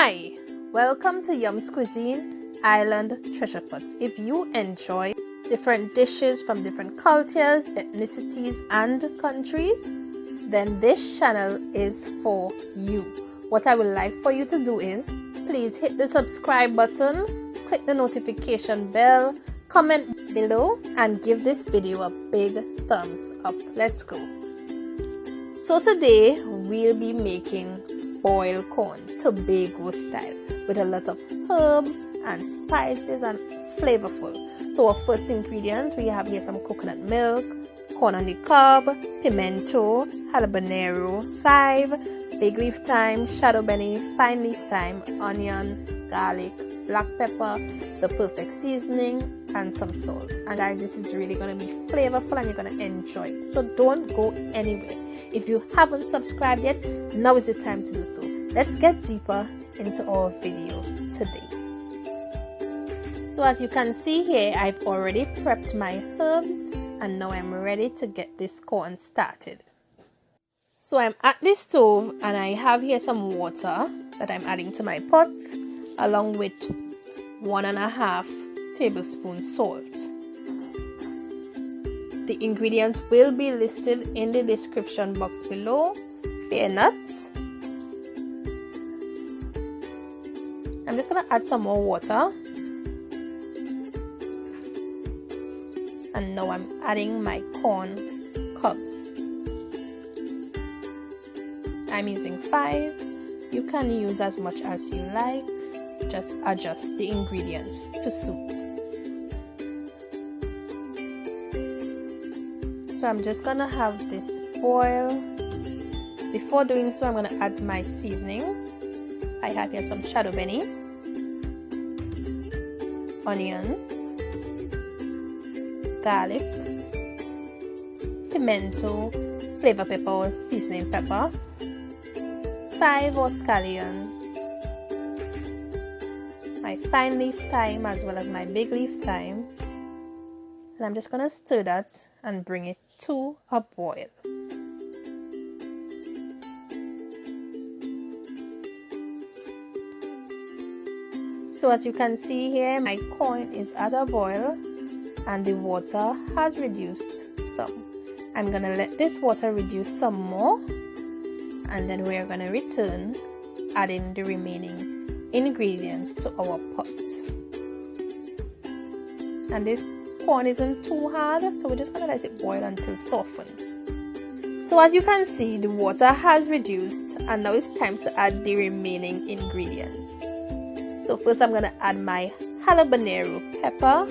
Hi, welcome to Yum's Cuisine Island Treasure Pot. If you enjoy different dishes from different cultures, ethnicities, and countries, then this channel is for you. What I would like for you to do is please hit the subscribe button, click the notification bell, comment below, and give this video a big thumbs up. Let's go. So today we'll be making boiled corn, Tobago style, with a lot of herbs and spices and flavorful. So our first ingredient, we have here some coconut milk, corn on the cob, pimento, Halabenero, chive, big leaf thyme, shadow beni, fine leaf thyme, onion, garlic, black pepper, the perfect seasoning, and some salt. And guys, this is really going to be flavorful and you're going to enjoy it. So don't go anywhere. If you haven't subscribed yet, now is the time to do so. Let's get deeper into our video today. So as you can see here, I've already prepped my herbs and now I'm ready to get this corn started. So I'm at the stove and I have here some water that I'm adding to my pot along with 1.5 tablespoons salt. The ingredients will be listed in the description box below. Fear not. I'm just going to add some more water. And now I'm adding my corn cobs. I'm using 5. You can use as much as you like. Just adjust the ingredients to suit. So I'm just gonna have this boil. Before doing so, I'm gonna add my seasonings. I have here some shadow beni, onion, garlic, pimento, flavor pepper or seasoning pepper, chive or scallion, my fine leaf thyme as well as my big leaf thyme. And I'm just gonna stir that and bring it to a boil. So as you can see here, my corn is at a boil and the water has reduced some. I'm gonna let this water reduce some more and then we're gonna return adding the remaining ingredients to our pot. And this corn isn't too hard, so we're just gonna let it boil until softened. So as you can see, the water has reduced and now it's time to add the remaining ingredients. So first I'm gonna add my Halabenero pepper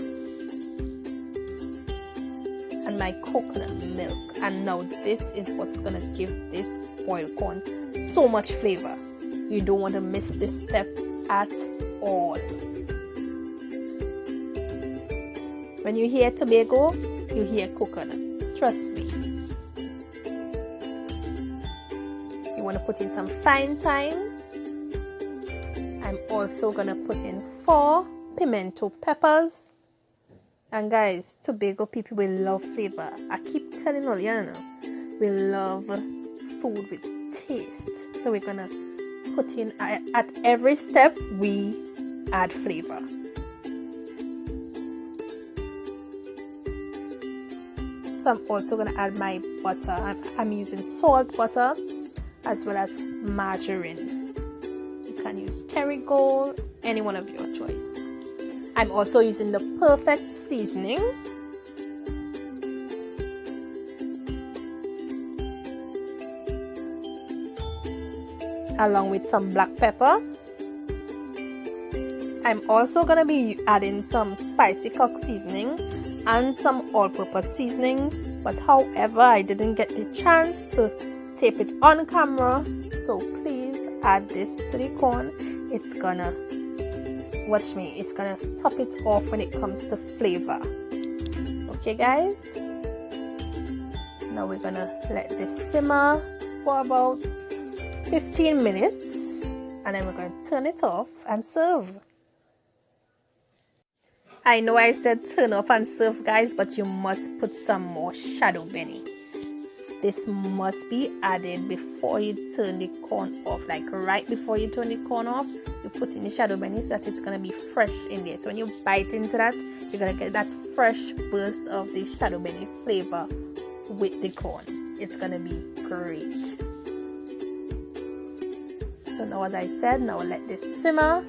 and my coconut milk, and now this is what's gonna give this boiled corn so much flavor. You don't want to miss this step at all. When you hear Tobago, you hear coconut. Trust me. You want to put in some fine thyme. I'm also going to put in 4 pimento peppers. And guys, Tobago people will love flavor. I keep telling you, you know, we love food with taste. So we're going to put in, at every step, we add flavor. So I'm also going to add my butter. I'm using salt butter as well as margarine. You can use Kerrygold, any one of your choice. I'm also using the perfect seasoning. Along with some black pepper. I'm also going to be adding some spicy cock seasoning and some all-purpose seasoning, but however I didn't get the chance to tape it on camera, so please add this to the corn. It's gonna, watch me, it's gonna top it off when it comes to flavor. Okay guys, now we're gonna let this simmer for about 15 minutes and then we're gonna turn it off and serve. I know I said turn off and serve guys, but you must put some more shadow beni. This must be added before you turn the corn off, like right before you turn the corn off. You put in the shadow beni so that it's gonna be fresh in there. So when you bite into that, you're gonna get that fresh burst of the shadow beni flavor with the corn. It's gonna be great. So now, as I said, now let this simmer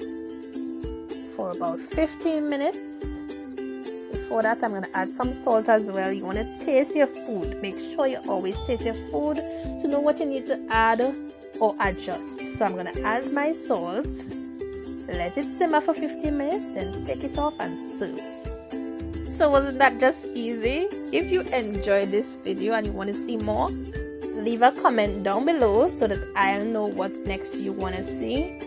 for about 15 minutes. Before that, I'm going to add some salt as well. You want to taste your food. Make sure you always taste your food to know what you need to add or adjust. So I'm going to add my salt. Let it simmer for 15 minutes, then take it off and serve. So wasn't that just easy? If you enjoyed this video and you want to see more, leave a comment down below so that I'll know what next you want to see.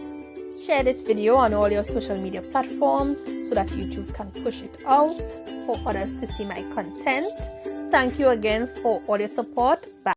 Share this video on all your social media platforms so that YouTube can push it out for others to see my content. Thank you again for all your support. Bye.